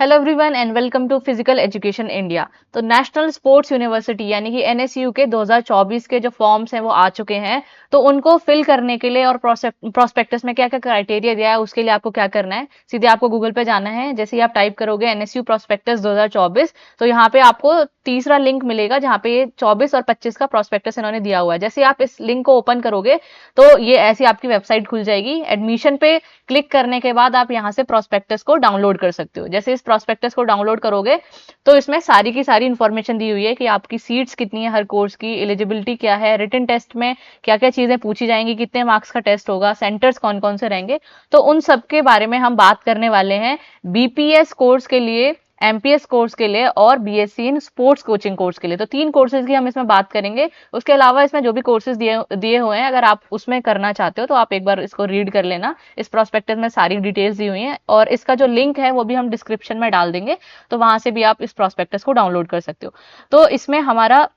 Hello everyone and welcome to physical education India. तो national sports university यानी कि NSU के 2024 के जो फॉर्म्स हैं वो आ चुके हैं। तो उनको फिल करने के लिए और प्रोस्पेक्टस में क्या क्या क्राइटेरिया दिया है उसके लिए आपको क्या करना है, सीधे आपको गूगल पे जाना है। जैसे ही आप टाइप करोगे एनएसयू प्रोस्पेक्टस 2024, तो यहाँ पे आपको तीसरा लिंक मिलेगा जहाँ पे ये 24 और 25 का प्रोस्पेक्टस इन्होंने दिया हुआ है। जैसे ही आप इस लिंक को ओपन करोगे तो ये ऐसी आपकी वेबसाइट खुल जाएगी। एडमिशन पे क्लिक करने के बाद आप यहाँ से प्रोस्पेक्टस को डाउनलोड कर सकते हो। जैसे इस प्रोस्पेक्टस को डाउनलोड करोगे तो इसमें सारी की सारी इंफॉर्मेशन दी हुई है कि आपकी सीट्स कितनी है, हर कोर्स की एलिजिबिलिटी क्या है, रिटन टेस्ट में क्या क्या चीजें पूछी जाएंगी, कितने मार्क्स का टेस्ट होगा, सेंटर्स कौन कौन से रहेंगे। तो उन सब के बारे में हम बात करने वाले हैं बीपीएस कोर्स के लिए, एमपीएस कोर्स के लिए और BSc in sports coaching course के लिए। तो तीन कोर्सेज की हम इसमें बात करेंगे। उसके अलावा इसमें जो भी कोर्सेज दिए दिए हुए हैं, अगर आप उसमें करना चाहते हो तो आप एक बार इसको रीड कर लेना। इस प्रोस्पेक्टस में सारी डिटेल्स दी हुई हैं और इसका जो लिंक है वो भी हम डिस्क्रिप्शन में डाल देंगे, तो वहां से भी आप इस प्रोस्पेक्टस को डाउनलोड कर सकते हो। तो इसमें हमारा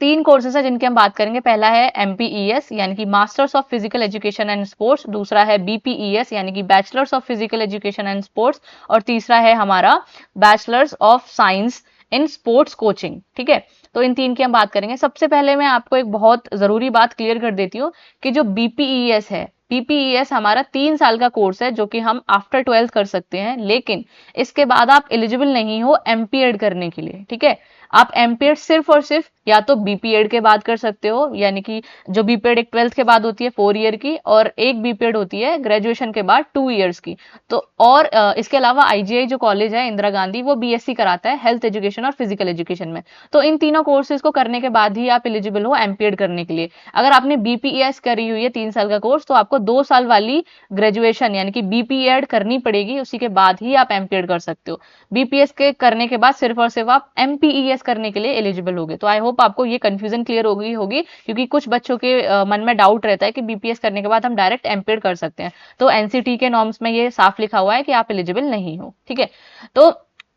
तीन कोर्सेज है जिनकी हम बात करेंगे। पहला है एमपीईएस यानी कि masters of physical education and sports, दूसरा है बीपीईएस यानी कि bachelors of physical education and sports, और तीसरा है हमारा bachelors of science in sports coaching. ठीक है, तो इन तीन की हम बात करेंगे। सबसे पहले मैं आपको एक बहुत जरूरी बात क्लियर कर देती हूँ कि जो बीपीईएस है, बीपीईएस हमारा 3 साल का कोर्स है जो कि हम आफ्टर 12th कर सकते हैं, लेकिन इसके बाद आप एलिजिबल नहीं हो एमपीएड करने के लिए। ठीक है, आप एमपीएड सिर्फ और सिर्फ या तो बीपीएड के बाद कर सकते हो, यानी कि जो बीपीएड एक 12th के बाद होती है 4 ईयर की, और एक बीपीएड होती है ग्रेजुएशन के बाद 2 इयर्स की। तो और इसके अलावा आईजीआई जो कॉलेज है इंदिरा गांधी, वो बीएससी कराता है हेल्थ एजुकेशन और फिजिकल एजुकेशन में। तो इन तीनों कोर्सेज को करने के बाद ही आप एलिजिबल हो एमपीएड करने के लिए। अगर आपने बीपीएस करी हुई है 3 साल का कोर्स, तो आपको 2 साल वाली ग्रेजुएशन यानी कि बीपीएड करनी पड़ेगी, उसी के बाद ही आप एमपीएड कर सकते हो। बीपीएस के करने के बाद सिर्फ और सिर्फ आप एमपीईएस करने के लिए एलिजिबल होगे। तो आई होप आपको ये कंफ्यूजन क्लियर होगी क्योंकि कुछ बच्चों के मन में डाउट रहता है कि बीपीएस करने के बाद हम डायरेक्ट एमपीएड कर सकते हैं। तो एनसीटी के नॉर्म्स में ये साफ लिखा हुआ है कि आप एलिजिबल नहीं हो। ठीक है, तो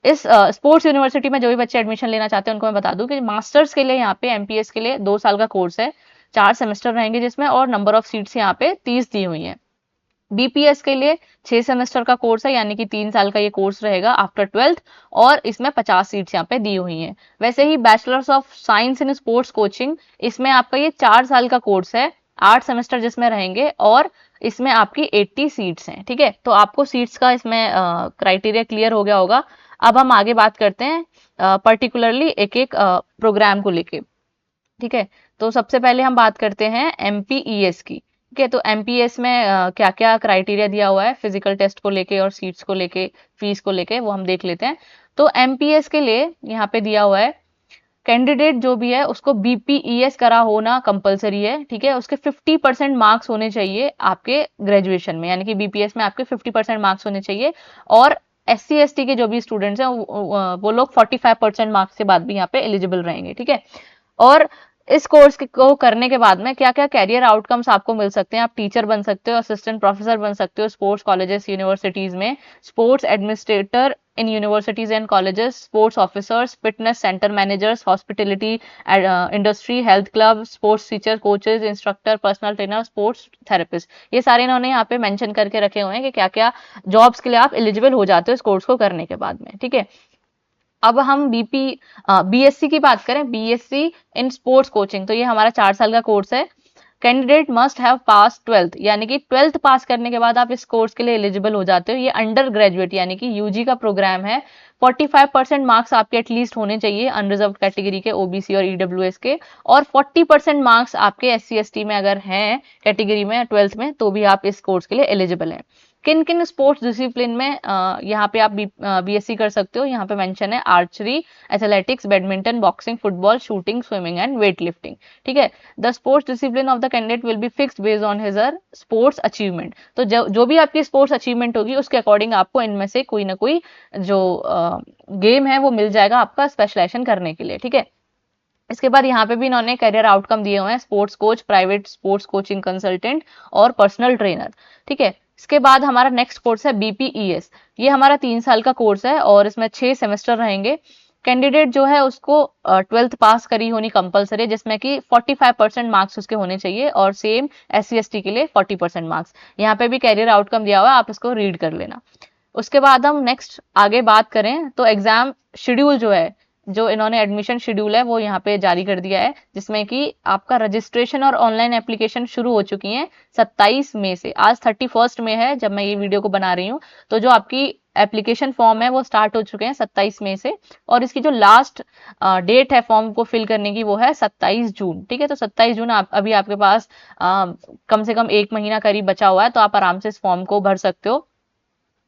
इस स्पोर्ट्स यूनिवर्सिटी में जो भी बच्चे एडमिशन लेना चाहते हैं उनको मैं बता दूं कि मास्टर्स के लिए यहाँ पे एमपीएस के लिए 2 साल का कोर्स है, 4 सेमेस्टर रहेंगे जिसमें, और नंबर ऑफ सीट्स यहाँ पे 30 दी हुई है। बीपीएस के लिए 6 सेमेस्टर का कोर्स है, यानी कि 3 साल का ये कोर्स रहेगा आफ्टर 12th, और इसमें 50 सीट्स यहाँ पे दी हुई हैं। वैसे ही bachelors of science in sports coaching, इसमें आपका ये 4 साल का कोर्स है, 8 सेमेस्टर जिसमें रहेंगे, और इसमें आपकी 80 सीट्स हैं। ठीक है, तो आपको सीट्स का इसमें क्राइटेरिया क्लियर हो गया होगा। अब हम आगे बात करते हैं पर्टिकुलरली एक एक प्रोग्राम को लेके। ठीक है, तो सबसे पहले हम बात करते हैं एमपीईएस की। ठीक है, तो एमपीएस में क्या क्या क्राइटेरिया दिया हुआ है फिजिकल टेस्ट को लेके और सीट्स को लेके, फीस को लेके, वो हम देख लेते हैं। तो एमपीएस के लिए यहाँ पे दिया हुआ है कैंडिडेट जो भी है उसको बीपीईएस करा होना कंपलसरी है। ठीक है, उसके 50% मार्क्स होने चाहिए आपके ग्रेजुएशन में, यानी कि बीपीएस में आपके 50% मार्क्स होने चाहिए। और एससी एसटी के जो भी स्टूडेंट्स हैं वो लोग 45% मार्क्स के बाद भी यहाँ पे एलिजिबल रहेंगे। ठीक है, और इस कोर्स को करने के बाद में क्या क्या कैरियर आउटकम्स आपको मिल सकते हैं। आप टीचर बन सकते हो, असिस्टेंट प्रोफेसर बन सकते हो स्पोर्ट्स कॉलेजेस यूनिवर्सिटीज में, sports administrator in universities and colleges, sports officers, fitness centre managers, hospitality industry, health club, sports teacher, coaches, instructor, personal trainer, sports therapist. ये सारे इन्होंने यहाँ पे मेंशन करके रखे हुए हैं कि क्या क्या जॉब्स के लिए आप एलिजिबल हो जाते हो इस कोर्स को करने के बाद में। ठीक है, अब हम बीएससी की बात करें, बीएससी इन स्पोर्ट्स कोचिंग, तो ये हमारा 4 साल का कोर्स है। Candidate must have pass 12th, यानी कि 12th पास करने के बाद आप इस कोर्स के लिए एलिजिबल हो जाते हो। ये अंडर ग्रेजुएट यानी कि यूजी का प्रोग्राम है। 45% मार्क्स आपके एटलीस्ट होने चाहिए अनरिजर्व कैटेगरी के, ओबीसी और ईडब्ल्यूएस के, और 40% मार्क्स आपके एससी एसटी में अगर हैं कैटेगरी में 12th में, तो भी आप इस कोर्स के लिए एलिजिबल हैं। किन किन स्पोर्ट्स डिसिप्लिन में यहाँ पे आप बीएससी कर सकते हो, यहाँ पे मेंशन है archery, athletics, badminton, boxing, football, shooting, swimming and weight lifting. ठीक है, the sports discipline of the candidate will be fixed based on his sports achievement. तो जो भी आपकी स्पोर्ट्स अचीवमेंट होगी उसके अकॉर्डिंग आपको इनमें से कोई ना कोई जो गेम है वो मिल जाएगा आपका स्पेशलाइजेशन करने के लिए। ठीक है, इसके बाद यहाँ पे भी इन्होंने करियर आउटकम दिए हुए हैं, sports coach, private sports coaching consultant और पर्सनल ट्रेनर। ठीक है, इसके बाद हमारा नेक्स्ट कोर्स है बीपीईएस। ये हमारा 3 साल का कोर्स है और इसमें 6 सेमेस्टर रहेंगे। कैंडिडेट जो है उसको 12th पास करी होनी कंपलसरी है, जिसमें कि 45% मार्क्स उसके होने चाहिए, और सेम एससी एसटी के लिए 40% मार्क्स। यहाँ पे भी कैरियर आउटकम दिया हुआ है, आप इसको रीड कर लेना। उसके बाद हम नेक्स्ट आगे बात करें तो एग्जाम शेड्यूल जो है, जो इन्होंने एडमिशन शेड्यूल है वो यहाँ पे जारी कर दिया है, जिसमें कि आपका रजिस्ट्रेशन और ऑनलाइन एप्लीकेशन शुरू हो चुकी हैं 27 मई से। आज 31 मई है जब मैं ये वीडियो को बना रही हूँ, तो जो आपकी एप्लीकेशन फॉर्म है वो स्टार्ट हो चुके हैं 27 मई से, और इसकी जो लास्ट डेट है फॉर्म को फिल करने की वो है 27 जून। ठीक है, तो 27 जून अभी आपके पास कम से कम 1 महीना करीब बचा हुआ है, तो आप आराम से इस फॉर्म को भर सकते हो।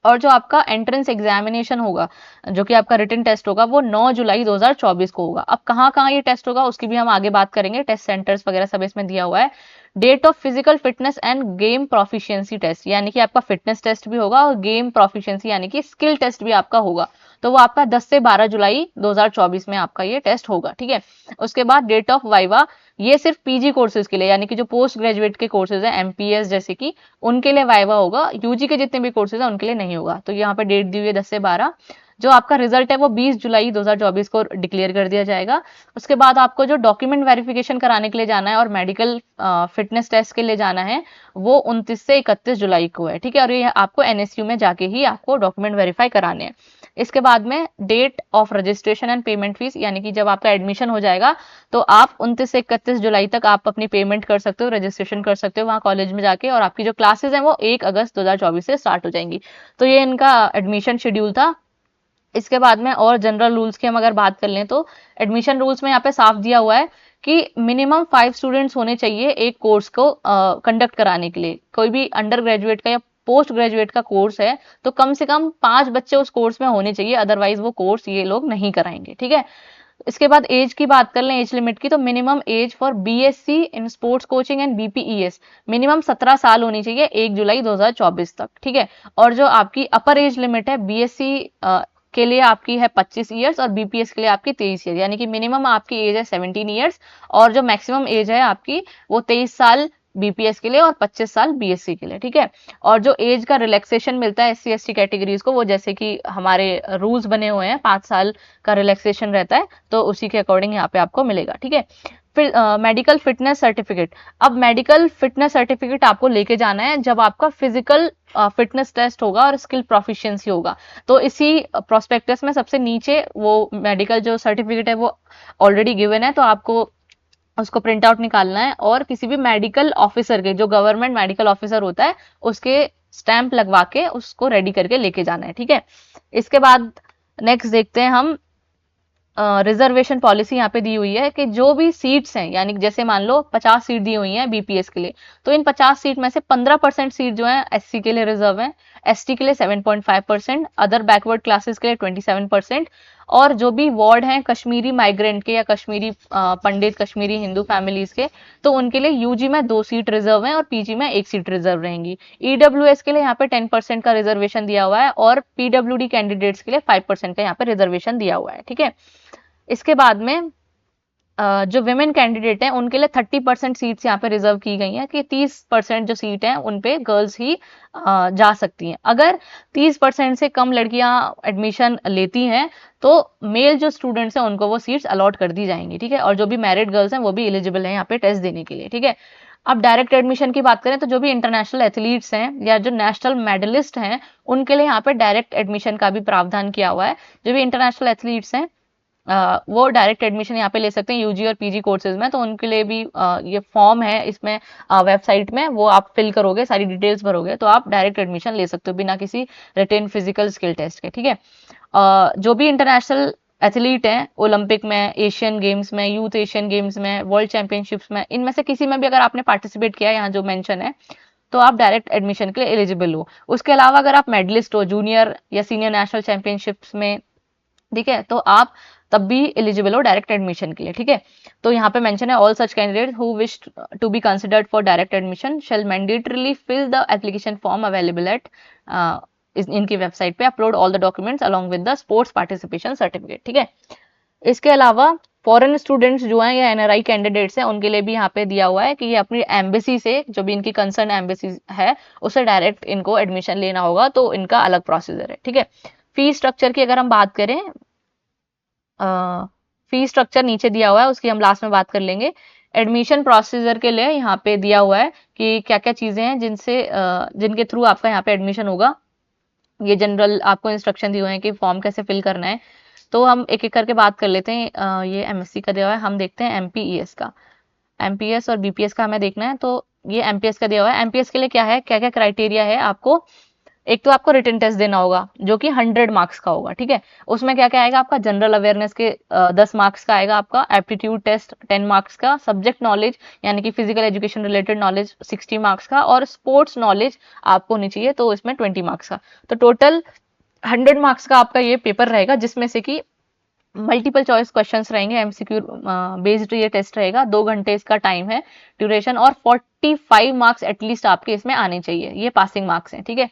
और जो आपका एंट्रेंस एग्जामिनेशन होगा, जो कि आपका रिटन टेस्ट होगा, वो 9 जुलाई 2024 को होगा। अब कहाँ कहाँ ये टेस्ट होगा उसकी भी हम आगे बात करेंगे, टेस्ट सेंटर्स वगैरह सब इसमें दिया हुआ है। Date of physical fitness and game proficiency test, यानी कि आपका फिटनेस टेस्ट भी होगा और गेम प्रोफिशिएंसी यानी कि स्किल टेस्ट भी आपका होगा, तो वो आपका 10 से 12 जुलाई 2024 में आपका ये टेस्ट होगा। ठीक है, उसके बाद डेट ऑफ वाइवा, ये सिर्फ पीजी कोर्सेज के लिए, यानी कि जो पोस्ट ग्रेजुएट के कोर्सेज हैं एमपीएस जैसे कि, उनके लिए वाइवा होगा। यूजी के जितने भी कोर्सेज हैं उनके लिए नहीं होगा। तो यहाँ पे डेट दी हुई है 10 से 12। जो आपका रिजल्ट है वो 20 जुलाई 2024 को डिक्लेयर कर दिया जाएगा। उसके बाद आपको जो डॉक्यूमेंट वेरिफिकेशन कराने के लिए जाना है और मेडिकल फिटनेस टेस्ट के लिए जाना है, वो 29 से 31 जुलाई को है। ठीक है, और ये आपको एनएसयू में जाके ही आपको डॉक्यूमेंट वेरीफाई कराने हैं। इसके बाद में date of registration and payment fees, यानी कि जब आपका एडमिशन हो जाएगा तो आप 29 से 31 जुलाई तक आप अपनी पेमेंट कर सकते हो, रजिस्ट्रेशन कर सकते हो वहाँ कॉलेज में जाके, और आपकी जो क्लासेस हैं वो 1 अगस्त 2024 से स्टार्ट हो जाएंगी। तो ये इनका एडमिशन शेड्यूल था। इसके बाद में और जनरल रूल्स की हम अगर बात कर लें तो एडमिशन रूल्स में यहाँ पे साफ दिया हुआ है कि मिनिमम 5 स्टूडेंट्स होने चाहिए एक कोर्स को कंडक्ट कराने के लिए। कोई भी अंडर ग्रेजुएट का या पोस्ट ग्रेजुएट का कोर्स है तो कम से कम 5 बच्चे उस कोर्स में होने चाहिए, अदरवाइज वो कोर्स ये लोग नहीं कराएंगे। ठीक है, इसके बाद एज की बात कर लें, एज लिमिट की, तो minimum age for BSc in sports coaching and BPES minimum 17 साल होनी चाहिए 1 जुलाई 2024 तक। ठीक है, और जो आपकी अपर एज लिमिट है बीएससी के लिए आपकी है 25 ईयर्स और बीपीएस के लिए आपकी 23 ईयर, यानी कि मिनिमम आपकी एज है 17 ईयर्स और जो मैक्सिमम एज है आपकी वो 23 साल बीपीएस के लिए और 25 साल बीएससी के लिए। ठीक है, और जो एज का रिलैक्सेशन मिलता है एससी एसटी कैटेगरीज को, वो जैसे कि हमारे रूल्स बने हुए हैं 5 साल का रिलैक्सेशन रहता है, तो उसी के अकॉर्डिंग यहाँ पे आपको मिलेगा। ठीक है, फिर मेडिकल फिटनेस सर्टिफिकेट। अब मेडिकल फिटनेस सर्टिफिकेट आपको लेके जाना है जब आपका फिजिकल फिटनेस टेस्ट होगा और स्किल प्रोफिशिएंसी होगा। तो इसी प्रोस्पेक्टस में सबसे नीचे वो मेडिकल जो सर्टिफिकेट है वो ऑलरेडी गिवन है, तो आपको उसको प्रिंट आउट निकालना है और किसी भी मेडिकल ऑफिसर के, जो गवर्नमेंट मेडिकल ऑफिसर होता है, उसके स्टैंप लगवा के उसको रेडी करके लेके जाना है। ठीक है, इसके बाद नेक्स्ट देखते हैं हम रिजर्वेशन पॉलिसी यहाँ पे दी हुई है कि जो भी सीट्स हैं, यानी जैसे मान लो 50 सीट दी हुई हैं बीपीएस के लिए, तो इन 50 सीट में से 15% सीट जो है एससी के लिए रिजर्व है, एसटी के लिए 7.5%, अदर बैकवर्ड क्लासेस के लिए 27%, और जो भी वार्ड हैं कश्मीरी माइग्रेंट के या कश्मीरी पंडित, कश्मीरी हिंदू फैमिलीज के, तो उनके लिए यूजी में 2 सीट रिजर्व है और पीजी में 1 सीट रिजर्व रहेंगी। ईडब्ल्यूएस के लिए यहाँ पे 10% का रिजर्वेशन दिया हुआ है और पीडब्ल्यूडी कैंडिडेट्स के लिए 5% का यहाँ पे रिजर्वेशन दिया हुआ है। ठीक है, इसके बाद में जो विमेन कैंडिडेट हैं उनके लिए 30% सीट्स यहाँ पे रिजर्व की गई हैं कि 30% जो सीट हैं उन पे गर्ल्स ही जा सकती हैं। अगर 30% से कम लड़कियां एडमिशन लेती हैं तो मेल जो स्टूडेंट्स हैं उनको वो सीट्स अलॉट कर दी जाएंगी। ठीक है, और जो भी मैरिड गर्ल्स हैं वो भी एलिजिबल हैं यहाँ पे टेस्ट देने के लिए। ठीक है, अब डायरेक्ट एडमिशन की बात करें तो जो भी इंटरनेशनल एथलीट्स हैं या जो नेशनल मेडलिस्ट हैं उनके लिए यहाँ पे डायरेक्ट एडमिशन का भी प्रावधान किया हुआ है। जो भी इंटरनेशनल एथलीट्स हैं वो डायरेक्ट एडमिशन यहाँ पे ले सकते हैं यूजी और पीजी कोर्सेज में, तो उनके लिए भी ये फॉर्म है इसमें वेबसाइट में, वो आप फिल करोगे, सारी डिटेल्स भरोगे तो आप डायरेक्ट एडमिशन ले सकते हो बिना किसी रिटेन फिजिकल स्किल टेस्ट के। ठीक है, जो भी इंटरनेशनल एथलीट हैं ओलंपिक में, एशियन गेम्स में, यूथ एशियन गेम्स में, वर्ल्ड चैंपियनशिप्स में, इनमें से किसी में भी अगर आपने पार्टिसिपेट किया यहाँ जो मेंशन है तो आप डायरेक्ट एडमिशन के लिए एलिजिबल हो। उसके अलावा अगर आप मेडलिस्ट हो जूनियर या सीनियर नेशनल चैंपियनशिप्स में, ठीक है, तो आप तब भी एलिजिबल हो डायरेक्ट एडमिशन के लिए। ठीक है, तो यहाँ पे मेंशन है all such candidate who wish to be considered for direct admission shall mandatorily fill the application form available at इनकी वेबसाइट पे, upload all the documents along with the sports participation certificate. ठीक है, इसके अलावा foreign students जो हैं या NRI candidates हैं उनके लिए भी यहाँ पे दिया हुआ है कि ये अपनी एम्बेसी से, जो भी इनकी कंसर्न एम्बेसी है उससे डायरेक्ट इनको एडमिशन लेना होगा, तो इनका अलग प्रोसीजर है। ठीक है, फीस स्ट्रक्चर की अगर हम बात करें, फी स्ट्रक्चर नीचे दिया हुआ है, उसकी हम लास्ट में बात कर लेंगे। एडमिशन प्रोसीजर के लिए यहाँ पे दिया हुआ है कि क्या क्या चीजें हैं जिनसे जिनके थ्रू आपका यहाँ पे एडमिशन होगा। ये जनरल आपको इंस्ट्रक्शन दिए हुए हैं कि फॉर्म कैसे फिल करना है। तो हम एक एक करके बात कर लेते हैं। ये एमएससी का दिया हुआ है, हम देखते हैं एमपीईएस का। एमपीएस और बीपीएस का हमें देखना है। तो ये एमपीएस का दिया हुआ है। एमपीएस के लिए क्या है, क्या क्या क्राइटेरिया है आपको। एक तो आपको रिटन टेस्ट देना होगा जो कि 100 मार्क्स का होगा, ठीक है। उसमें क्या क्या आएगा आपका, जनरल अवेयरनेस के 10 मार्क्स का आएगा, आपका एप्टीट्यूड टेस्ट 10 मार्क्स का, सब्जेक्ट नॉलेज यानी कि physical education related knowledge 60 marks का, और स्पोर्ट्स नॉलेज आपको होनी चाहिए तो इसमें 20 मार्क्स का। तो टोटल 100 मार्क्स का आपका ये पेपर रहेगा, जिसमें से कि मल्टीपल चॉइस क्वेश्चंस रहेंगे, एमसीक्यू बेस्ड ये टेस्ट रहेगा। 2 घंटे इसका टाइम है ड्यूरेशन, और 45 मार्क्स एटलीस्ट आपके इसमें आने चाहिए, ये पासिंग मार्क्स हैं, ठीक है।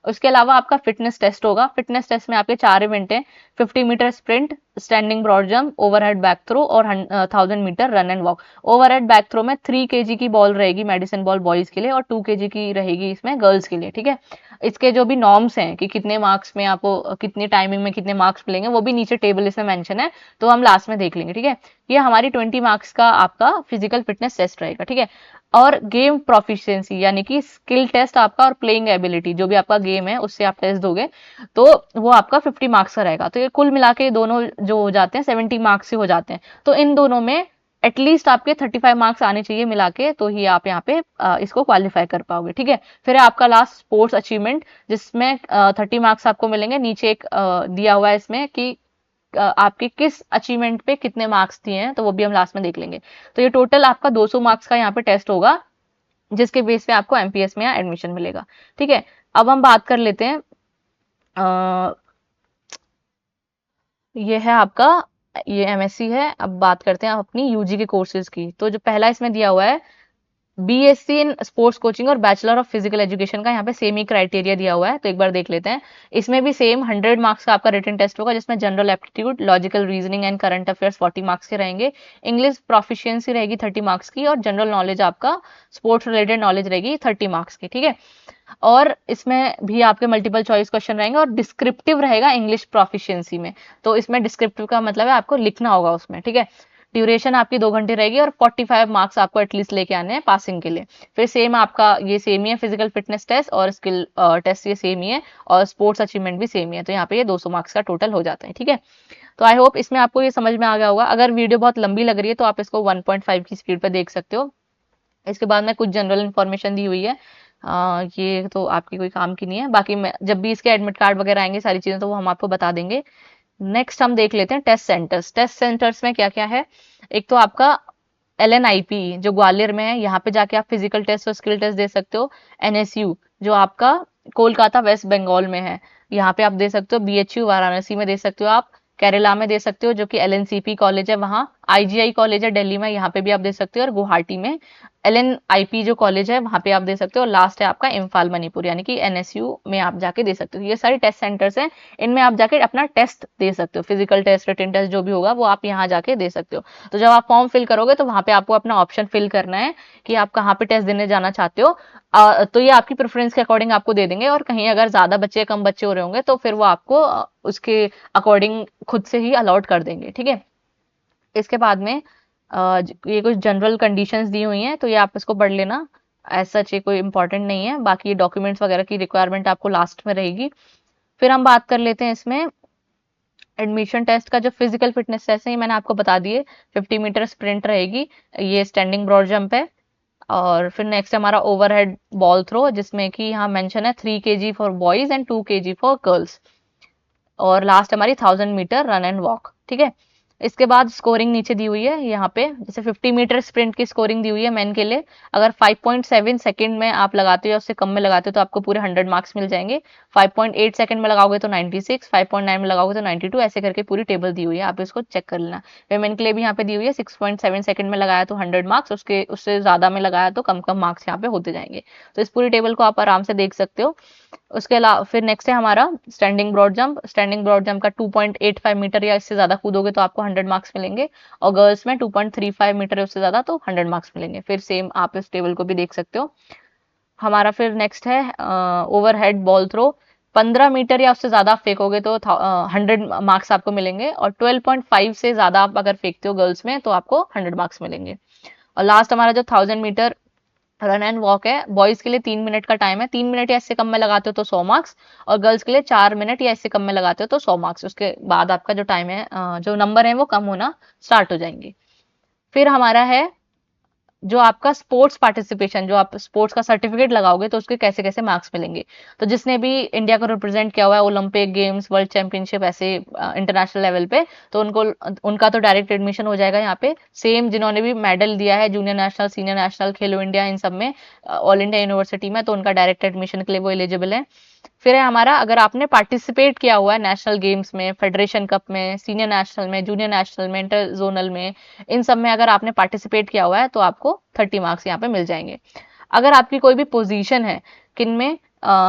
उसके अलावा आपका फिटनेस टेस्ट होगा। फिटनेस टेस्ट में आपके 4 इवेंट हैं, 50 meter sprint, standing broad jump, overhead back throw और 1000 meter run and walk. Overhead back throw में 3 kg की बॉल रहेगी, मेडिसिन बॉल बॉयज के लिए, और 2 kg की रहेगी इसमें गर्ल्स के लिए, ठीक है। इसके जो भी नॉर्म्स हैं कि कितने मार्क्स में आपको कितनी टाइमिंग में कितने मार्क्स मिलेंगे, वो भी नीचे टेबल इसमें मेंशन है, तो हम लास्ट में देख लेंगे, ठीक है। ये हमारी 20 मार्क्स का आपका फिजिकल फिटनेस टेस्ट रहेगा, ठीक है। और गेम प्रोफिशिएंसी यानी कि स्किल टेस्ट आपका, और प्लेइंग एबिलिटी जो भी आपका गेम है उससे आप टेस्ट दोगे, तो वो आपका 50 मार्क्स का रहेगा। तो ये कुल मिला के दोनों जो हो जाते हैं 70 मार्क्स से हो जाते हैं। तो इन दोनों में एटलीस्ट आपके 35 मार्क्स आने चाहिए मिला के, तो ही आप यहाँ पे इसको क्वालिफाई कर पाओगे, ठीक है। फिर है आपका लास्ट स्पोर्ट्स अचीवमेंट, जिसमें 30 मार्क्स आपको मिलेंगे। नीचे एक दिया हुआ है इसमें कि आपके किस अचीवमेंट पे कितने मार्क्स दिए हैं, तो वो भी हम लास्ट में देख लेंगे। तो ये टोटल आपका 200 मार्क्स का यहाँ पे टेस्ट होगा, जिसके बेस पे आपको एमपीएस में यहाँ एडमिशन मिलेगा, ठीक है। अब हम बात कर लेते हैं, अ, ये है आपका, ये एमएससी है। अब बात करते हैं अपनी यूजी के कोर्सेज की। तो जो पहला इसमें दिया हुआ है, बीएससी इन स्पोर्ट्स कोचिंग और बैचलर ऑफ फिजिकल एजुकेशन का यहाँ पे सेम ही क्राइटेरिया दिया हुआ है, तो एक बार देख लेते हैं। इसमें भी सेम 100 मार्क्स का आपका रिटन टेस्ट होगा, जिसमें general aptitude, logical reasoning and current affairs 40 marks के रहेंगे। इंग्लिश प्रोफिशिएंसी रहेगी 30 मार्क्स की, और जनरल नॉलेज आपका स्पोर्ट्स रिलेटेड नॉलेज रहेगी 30 मार्क्स की, ठीक है। और इसमें भी आपके मल्टीपल चॉइस क्वेश्चन रहेंगे, और डिस्क्रिप्टिव रहेगा इंग्लिश प्रोफिशिएंसी में। तो इसमें डिस्क्रिप्टिव का मतलब है आपको लिखना होगा उसमें, ठीक है। ड्यूरेशन आपकी 2 घंटे रहेगी, और 45 मार्क्स आपको एटलीस्ट लेके आने हैं पासिंग के लिए। फिर सेम आपका ये सेम ही है, फिजिकल फिटनेस टेस्ट और स्किल टेस्ट ये सेम ही है, और स्पोर्ट्स अचीवमेंट भी सेम ही है। तो यहाँ पे ये 200 मार्क्स का टोटल हो जाता है, ठीक है। तो आई होप इसमें आपको ये समझ में आ गया होगा। अगर वीडियो बहुत लंबी लग रही है तो आप इसको 1.5 की स्पीड पर देख सकते हो। इसके बाद में कुछ जनरल इन्फॉर्मेशन दी हुई है, ये तो आपकी कोई काम की नहीं है। बाकी मैं जब भी इसके एडमिट कार्ड वगैरह आएंगे सारी चीजें, तो वो हम आपको बता देंगे। नेक्स्ट हम देख लेते हैं टेस्ट सेंटर्स। टेस्ट सेंटर्स में क्या क्या है। एक तो आपका एलएनआईपी जो ग्वालियर में है, यहाँ पे जाके आप फिजिकल टेस्ट और स्किल टेस्ट दे सकते हो। एनएसयू जो आपका कोलकाता वेस्ट बंगाल में है, यहाँ पे आप दे सकते हो। बीएचयू वाराणसी में दे सकते हो आप। केरला में दे सकते हो जो कि एलएनसीपी कॉलेज है वहाँ। आईजीआई कॉलेज है दिल्ली में, यहाँ पे भी आप दे सकते हो। और गुवाहाटी में एलएनआईपी जो कॉलेज है वहाँ पे आप दे सकते हो। और लास्ट है आपका इम्फाल मणिपुर यानी कि एनएसयू में आप जाके दे सकते हो। ये सारी टेस्ट सेंटर्स हैं, इनमें आप जाके अपना टेस्ट दे सकते हो। फिजिकल टेस्ट, रिटन टेस्ट जो भी होगा वो आप यहाँ जाके दे सकते हो। तो जब आप फॉर्म फिल करोगे तो वहाँ पे आपको अपना ऑप्शन फिल करना है कि आप कहाँ पे टेस्ट देने जाना चाहते हो। तो ये आपकी प्रेफरेंस के अकॉर्डिंग आपको दे देंगे, और कहीं अगर ज्यादा बच्चे कम बच्चे हो रहे होंगे तो फिर वो आपको उसके अकॉर्डिंग खुद से ही अलॉट कर देंगे, ठीक है। इसके बाद में ये कुछ जनरल कंडीशंस दी हुई हैं, तो ये आप इसको पढ़ लेना। एज सच ये कोई इंपॉर्टेंट नहीं है, बाकी डॉक्यूमेंट्स वगैरह की रिक्वायरमेंट आपको लास्ट में रहेगी। फिर हम बात कर लेते हैं इसमें एडमिशन टेस्ट का। जो फिजिकल फिटनेस टेस्ट है ये मैंने आपको बता दिए। 50 मीटर स्प्रिंट रहेगी, ये स्टैंडिंग ब्रॉड जंप है। और फिर नेक्स्ट हमारा ओवरहेड बॉल थ्रो, जिसमें कि यहाँ मेंशन है 3 kg for boys and 2 kg for girls. और लास्ट हमारी 1000 मीटर रन एंड वॉक, ठीक है। इसके बाद स्कोरिंग नीचे दी हुई है यहाँ पे, जैसे 50 मीटर स्प्रिंट की स्कोरिंग दी हुई है मेन के लिए। अगर 5.7 सेकंड में आप लगाते हो या उससे कम में लगाते हो तो आपको पूरे 100 मार्क्स मिल जाएंगे। 5.8 सेकंड में लगाओगे तो 96, 5.9 में लगाओगे तो 92, ऐसे करके पूरी टेबल दी हुई है, आप इसको चेक कर लेना। वेमेन के लिए भी यहाँ पे दी हुई है, 6.7 सेकंड में लगाया तो 100 मार्क्स, उसके उससे ज्यादा में लगाया तो कम कम मार्क्स यहाँ पे होते जाएंगे। तो इस पूरी टेबल को आप आराम से देख सकते हो। उसके अलावा फिर नेक्स्ट है हमारा standing broad jump. Standing broad jump का 2.85 मीटर या इससे ज्यादा कूदोगे तो आपको 100 मार्क्स मिलेंगे। और गर्ल्स में 2.35 मीटर है उससे ज्यादा तो 100 मार्क्स मिलेंगे। फिर सेम आप इस टेबल को भी देख सकते हो। हमारा फिर नेक्स्ट है ओवरहेड बॉल थ्रो। 15 मीटर या उससे ज्यादा आप फेंकोगे तो 100 मार्क्स आपको मिलेंगे। और 12.5 से ज्यादा आप अगर फेंकते हो गर्ल्स में तो आपको 100 मार्क्स मिलेंगे। और लास्ट हमारा जो 1000 मीटर रन एंड वॉक है, बॉयज के लिए 3 मिनट का टाइम है, 3 मिनट या इससे कम में लगाते हो तो 100 मार्क्स, और गर्ल्स के लिए 4 मिनट या इससे कम में लगाते हो तो 100 मार्क्स। उसके बाद आपका जो टाइम है, जो नंबर है वो कम होना स्टार्ट हो जाएंगे। फिर हमारा है जो आपका स्पोर्ट्स पार्टिसिपेशन, जो आप स्पोर्ट्स का सर्टिफिकेट लगाओगे तो उसके कैसे कैसे मार्क्स मिलेंगे। तो जिसने भी इंडिया को रिप्रेजेंट किया हुआ है ओलंपिक गेम्स, वर्ल्ड चैंपियनशिप, ऐसे इंटरनेशनल लेवल पे, तो उनको उनका तो डायरेक्ट एडमिशन हो जाएगा यहाँ पे। सेम जिन्होंने भी मेडल दिया है जूनियर नेशनल, सीनियर नेशनल, खेलो इंडिया, इन सब में, ऑल इंडिया यूनिवर्सिटी में, तो उनका डायरेक्ट एडमिशन के लिए वो एलिजिबल है। फिर है हमारा, अगर आपने पार्टिसिपेट किया हुआ है नेशनल गेम्स में, फेडरेशन कप में, सीनियर नेशनल में, जूनियर नेशनल में, इंटर जोनल में, इन सब में अगर आपने पार्टिसिपेट किया हुआ है तो आपको 30 मार्क्स यहाँ पे मिल जाएंगे। अगर आपकी कोई भी पोजीशन है किनमें,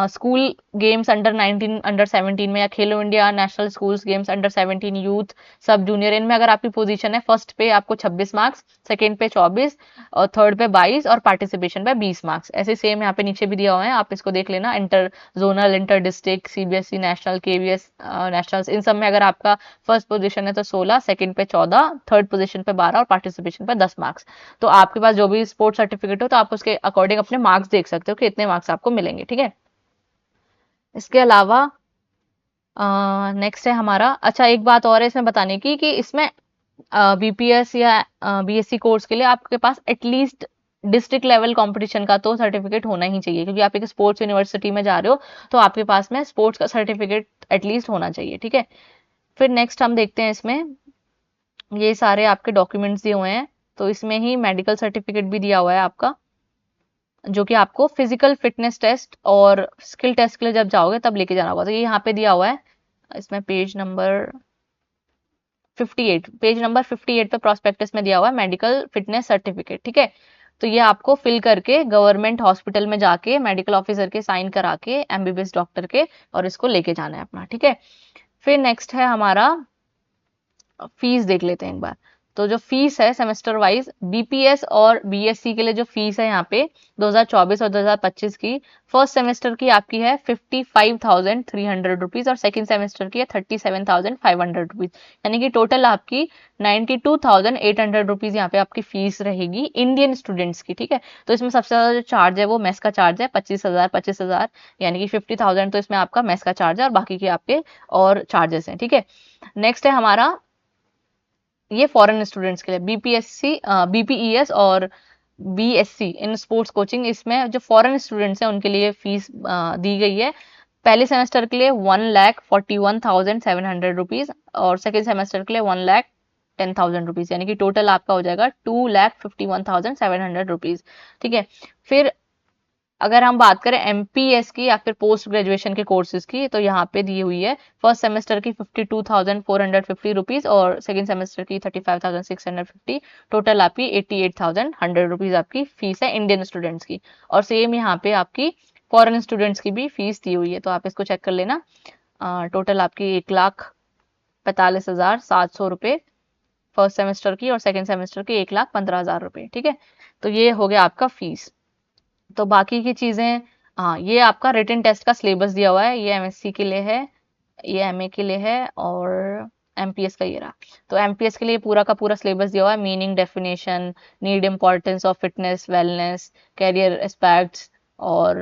स्कूल गेम्स अंडर 19, अंडर 17 में, या खेलो India, national schools games under 17, youth, सब जूनियर, इनमें अगर आपकी पोजीशन है, फर्स्ट पे आपको 26 मार्क्स, सेकंड पे 24, और थर्ड पे 22, और पार्टिसिपेशन पे 20 मार्क्स। ऐसे सेम यहाँ पे नीचे भी दिया हुआ है, आप इसको देख लेना। Inter zonal, inter district, CBSE national, KVS national, इन सब में अगर आपका फर्स्ट पोजीशन है तो 16, सेकंड पे 14, थर्ड पोजीशन पे 12, और पार्टिसिपेशन पे 10 मार्क्स। तो आपके पास जो भी स्पोर्ट्स सर्टिफिकेट हो तो आप उसके अकॉर्डिंग अपने मार्क्स देख सकते हो कि इतने मार्क्स आपको मिलेंगे, ठीक है। इसके अलावा नेक्स्ट है हमारा, अच्छा एक बात और है इसमें बताने की, कि इसमें बीपीएस या बीएससी कोर्स के लिए आपके पास एटलीस्ट डिस्ट्रिक्ट लेवल कंपटीशन का तो सर्टिफिकेट होना ही चाहिए, क्योंकि आप एक स्पोर्ट्स यूनिवर्सिटी में जा रहे हो, तो आपके पास में स्पोर्ट्स का सर्टिफिकेट एटलीस्ट होना चाहिए, ठीक है। फिर नेक्स्ट हम देखते हैं इसमें, ये सारे आपके डॉक्यूमेंट्स दिए हुए हैं, तो इसमें ही मेडिकल सर्टिफिकेट भी दिया हुआ है आपका, जो कि आपको फिजिकल फिटनेस टेस्ट और स्किल टेस्ट के लिए जब जाओगे तब लेके जाना होगा। तो ये यहाँ पे दिया हुआ है, इसमें पेज नंबर 58, पेज नंबर 58 पे प्रोस्पेक्टस में दिया हुआ है मेडिकल फिटनेस सर्टिफिकेट, ठीक है। तो ये आपको फिल करके गवर्नमेंट हॉस्पिटल में जाके मेडिकल ऑफिसर के साइन करा के, एमबीबीएस डॉक्टर के, और इसको लेके जाना है अपना, ठीक है। फिर नेक्स्ट है हमारा, फीस देख लेते हैं एक बार। तो जो फीस है सेमेस्टर वाइज, बीपीएस और बीएससी के लिए जो फीस है यहाँ पे 2024 और 2025 की, फर्स्ट सेमेस्टर की आपकी है 55,300 रुपीज, और सेकंड सेमेस्टर की है 37,500 रुपीज, यानी कि टोटल आपकी 92,800 रुपीज यहाँ पे आपकी फीस रहेगी इंडियन स्टूडेंट्स की, ठीक है। तो इसमें सबसे ज्यादा जो चार्ज है वो मेस का चार्ज है, 25,000, यानी कि 50,000 तो इसमें आपका मेस का चार्ज है, और बाकी के आपके और चार्जेस हैं, ठीक है। नेक्स्ट है हमारा, ये फॉरेन स्टूडेंट्स के लिए बीपीएससी, बीपीईएस और बीएससी इन स्पोर्ट्स कोचिंग, इसमें जो फॉरेन स्टूडेंट्स हैं उनके लिए फीस दी गई है। पहले सेमेस्टर के लिए 1,41,700 रुपीज, और सेकेंड सेमेस्टर के लिए 1,10,000 रुपीज, यानी कि टोटल आपका हो जाएगा 2,51,700 रुपीज, ठीक है। फिर अगर हम बात करें एमपीएस की या फिर पोस्ट ग्रेजुएशन के कोर्सेज की, तो यहाँ पे दी हुई है, फर्स्ट सेमेस्टर की 52,450 रुपीज, और सेकंड सेमेस्टर की 35,650, टोटल आपकी 88,100 रुपीज आपकी फीस है इंडियन स्टूडेंट्स की। और सेम यहाँ पे आपकी फॉरेन स्टूडेंट्स की भी फीस दी हुई है, तो आप इसको चेक कर लेना। टोटल आपकी 1,45,700 रुपये फर्स्ट सेमेस्टर की, और सेकेंड सेमेस्टर की 1,15,000 रुपये, ठीक है। तो ये हो गया आपका फीस। तो बाकी की चीजें, हाँ, ये आपका रिटन टेस्ट का सिलेबस दिया हुआ है, ये एमएससी के लिए है, ये एमए के लिए है, और एमपीएस का ये रहा। तो एमपीएस के लिए पूरा का पूरा सिलेबस दिया हुआ है, meaning, definition, need, importance of fitness, wellness, career aspects, और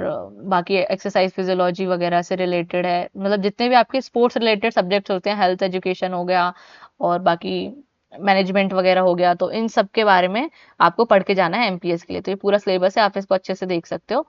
बाकी एक्सरसाइज फिजियोलॉजी वगैरह से रिलेटेड है, मतलब जितने भी आपके स्पोर्ट्स रिलेटेड सब्जेक्ट्स होते हैं, हेल्थ एजुकेशन हो गया, और बाकी मैनेजमेंट वगैरह हो गया, तो इन सब के बारे में आपको पढ़ के जाना है एमपीएस के लिए। तो ये पूरा सिलेबस है, आप इसको अच्छे से देख सकते हो,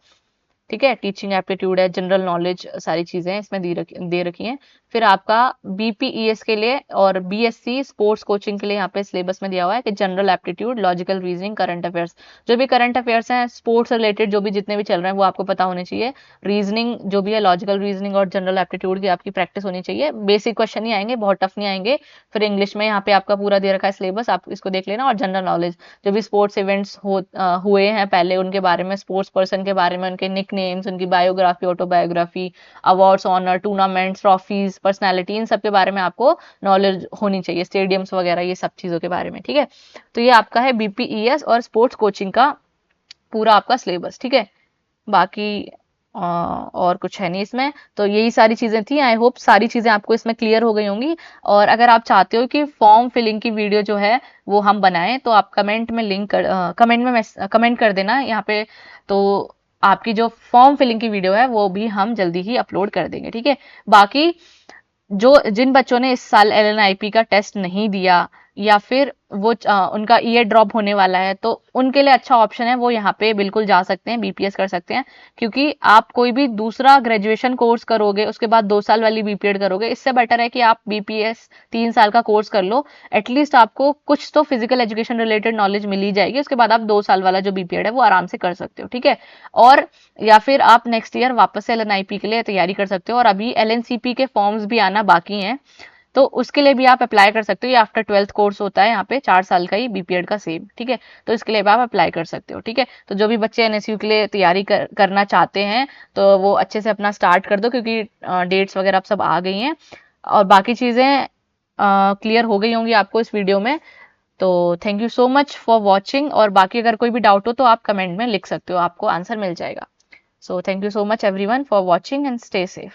ठीक है। टीचिंग एप्टीट्यूड है, जनरल नॉलेज, सारी चीजें हैं इसमें दे रखी हैं। फिर आपका बीपीईएस के लिए और बीएससी स्पोर्ट्स कोचिंग के लिए यहाँ पे सिलेबस में दिया हुआ है कि general aptitude, logical reasoning, current affairs, जो भी करंट अफेयर्स हैं स्पोर्ट्स रिलेटेड, जो भी जितने भी चल रहे हैं वो आपको पता होने चाहिए। रीजनिंग जो भी है, लॉजिकल रीजनिंग और जनरल एप्टीट्यूड की आपकी प्रैक्टिस होनी चाहिए। बेसिक क्वेश्चन ही आएंगे, बहुत टफ नहीं आएंगे। फिर इंग्लिश में यहाँ पे आपका पूरा दे रखा है सिलेबस, आप इसको देख लेना। और जनरल नॉलेज, जो भी स्पोर्ट्स इवेंट्स हुए हैं पहले, उनके बारे में, स्पोर्ट्स पर्सन के बारे में, उनके निक नेम्स, उनकी biography, autobiography, awards, honour, tournaments, trophies, personality, इन सब के बारे में आपको नॉलेज होनी चाहिए, स्टेडियम्स वगैरह, ये सब चीजों के बारे में, ठीक है। तो ये आपका है बीपीईएस और स्पोर्ट्स कोचिंग का पूरा आपका सिलेबस, ठीक है। बाकी और कुछ है नहीं इसमें। तो यही सारी चीज़ें थी। आई होप सारी चीज़ें आपको इसमें क्लियर हो गई होंगी। और अगर आप चाहते हो कि फॉर्म फिलिंग की वीडियो जो है वो हम बनाएं, तो आप कमेंट में कमेंट कर देना यहाँ पे। तो आपकी जो फॉर्म फिलिंग की वीडियो है वो भी हम जल्दी ही अपलोड कर देंगे, ठीक है। बाकी जो जिन बच्चों ने इस साल एलएनआईपी का टेस्ट नहीं दिया, या फिर वो उनका ईयर ड्रॉप होने वाला है, तो उनके लिए अच्छा ऑप्शन है, वो यहाँ पे बिल्कुल जा सकते हैं, बीपीएस कर सकते हैं। क्योंकि आप कोई भी दूसरा ग्रेजुएशन कोर्स करोगे, उसके बाद 2 साल वाली बीपीएड करोगे, इससे बेटर है कि आप बीपीएस 3 साल का कोर्स कर लो। एटलीस्ट आपको कुछ तो फिजिकल एजुकेशन रिलेटेड नॉलेज मिल ही जाएगी। उसके बाद आप 2 साल वाला जो बीपीएड है वो आराम से कर सकते हो, ठीक है। और या फिर आप नेक्स्ट ईयर वापस से एलएनआईपी के लिए तैयारी कर सकते हो। और अभी एलएनसीपी के फॉर्म्स भी आना बाकी हैं, तो उसके लिए भी आप अप्लाई कर सकते हो। ये आफ्टर 12th कोर्स होता है यहाँ पे, 4 साल का ही बीपीएड का सेम, ठीक है। तो इसके लिए भी आप अप्लाई कर सकते हो, ठीक है। तो जो भी बच्चे एनएसयू के लिए तैयारी करना चाहते हैं, तो वो अच्छे से अपना स्टार्ट कर दो, क्योंकि डेट्स वगैरह अब सब आ गई हैं। और बाकी चीज़ें क्लियर हो गई होंगी आपको इस वीडियो में। तो thank you so much for watching. और बाकी अगर कोई भी डाउट हो तो आप कमेंट में लिख सकते हो, आपको आंसर मिल जाएगा। So thank you so much everyone for watching and stay safe.